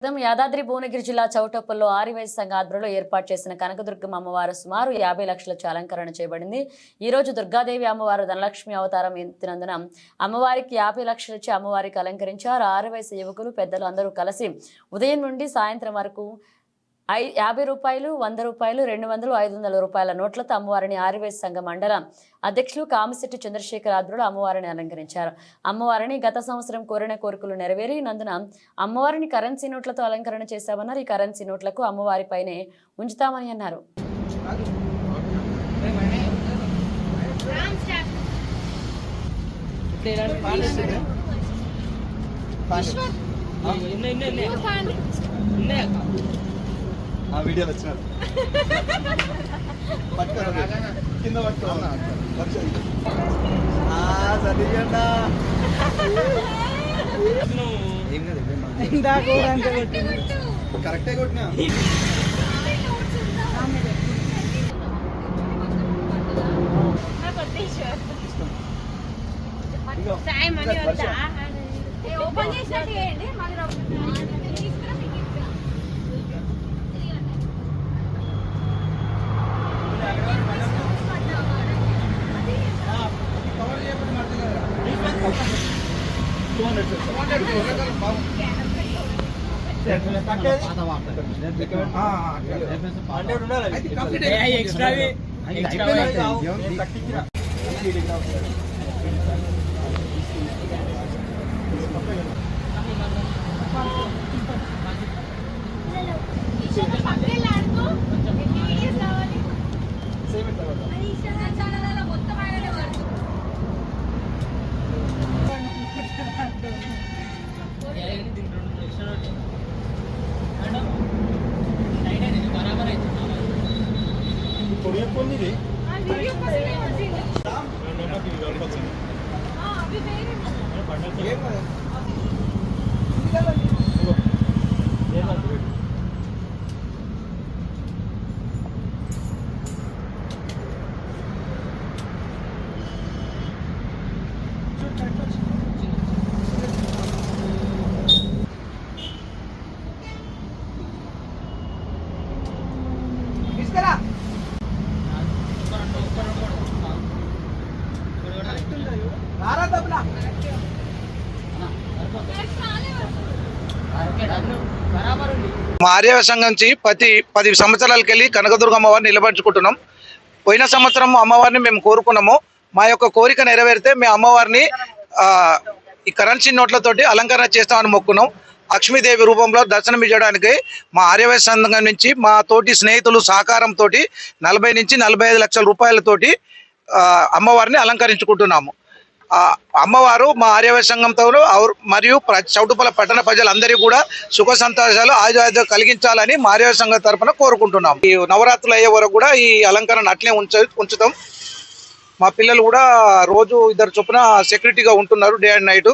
యాదాద్రి భువనగిరి జిల్లా చౌటప్పల్లో ఆర్యవైశ్య సంఘ ఆధ్వర్యంలో ఏర్పాటు చేసిన కనకదుర్గమ్మ అమ్మవారు సుమారు 50 లక్షలతో అలంకరణ చేయబడింది. ఈ రోజు దుర్గాదేవి అమ్మవారు ధనలక్ష్మి అవతారం ఎత్తినందున అమ్మవారికి 50 లక్షలిచ్చి అమ్మవారికి అలంకరించారు. ఆర్యవైశ్య యువకులు పెద్దలు అందరూ కలిసి ఉదయం నుండి సాయంత్రం వరకు 50 రూపాయలు, 100 రూపాయలు, 200, 500 రూపాయల నోట్లతో అమ్మవారిని ఆర్యవైశ్య సంఘ మండల అధ్యక్షులు కామిశెట్టి చంద్రశేఖర్ ఆధ్వర్యంలో అమ్మవారిని అలంకరించారు. అమ్మవారిని గత సంవత్సరం కోరిన కోరికలు నెరవేరినందున అమ్మవారిని కరెన్సీ నోట్లతో అలంకరణ చేశామన్నారు. ఈ కరెన్సీ నోట్లకు అమ్మవారిపైనే ఉంచుతామని అన్నారు. వీడియోలు వచ్చినారు కింద కరెక్టే కొట్టినా ఓపెన్ చేసినట్టు చేయండి. మా ఆర్యవైశ్య సంఘం నుంచి 10 సంవత్సరాలకి వెళ్ళి కనకదుర్గ అమ్మవారిని నిలబెట్టుకుంటున్నాం. పోయిన సంవత్సరం అమ్మవారిని మేము కోరుకున్నాము. మా యొక్క కోరిక నెరవేరితే మేము అమ్మవారిని ఈ కరెన్సీ నోట్లతోటి అలంకరణ చేస్తామని మొక్కున్నాం. లక్ష్మీదేవి రూపంలో దర్శనం ఇవ్వడానికి మా ఆర్యవైశ్య సంఘం నుంచి మా తోటి స్నేహితులు సహకారంతో 40 నుంచి 45 లక్షల రూపాయలతోటి అమ్మవారిని అలంకరించుకుంటున్నాము. అమ్మవారు మా ఆర్యవైశ్య సంఘంతో మరియు చౌటుప్పల పట్టణ ప్రజలందరికీ కూడా సుఖ సంతోషాలు ఆయుర్వేదం కలిగించాలని మా ఆర్యవైశ్య సంఘం తరఫున కోరుకుంటున్నాం. ఈ నవరాత్రులు అయ్యే వరకు కూడా ఈ అలంకరణ అట్లే ఉంచుతాం. మా పిల్లలు కూడా రోజు 2 చొప్పున సెక్యూరిటీగా ఉంటున్నారు డే అండ్ నైట్.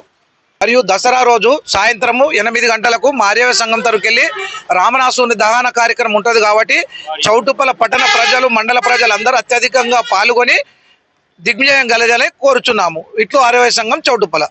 మరియు దసరా రోజు సాయంత్రము 8 గంటలకు మా ఆర్యవైశ్య సంఘం తరఫుకి వెళ్ళి రామనాసుని దహన కార్యక్రమం ఉంటుంది కాబట్టి చౌటుప్పల పట్టణ ప్రజలు మండల ప్రజలందరూ అత్యధికంగా పాల్గొని దిగ్విజయం కలగాలని కోరుచున్నాము. ఇట్లు ఆర్యవైశ్య సంఘం చౌటుప్పల.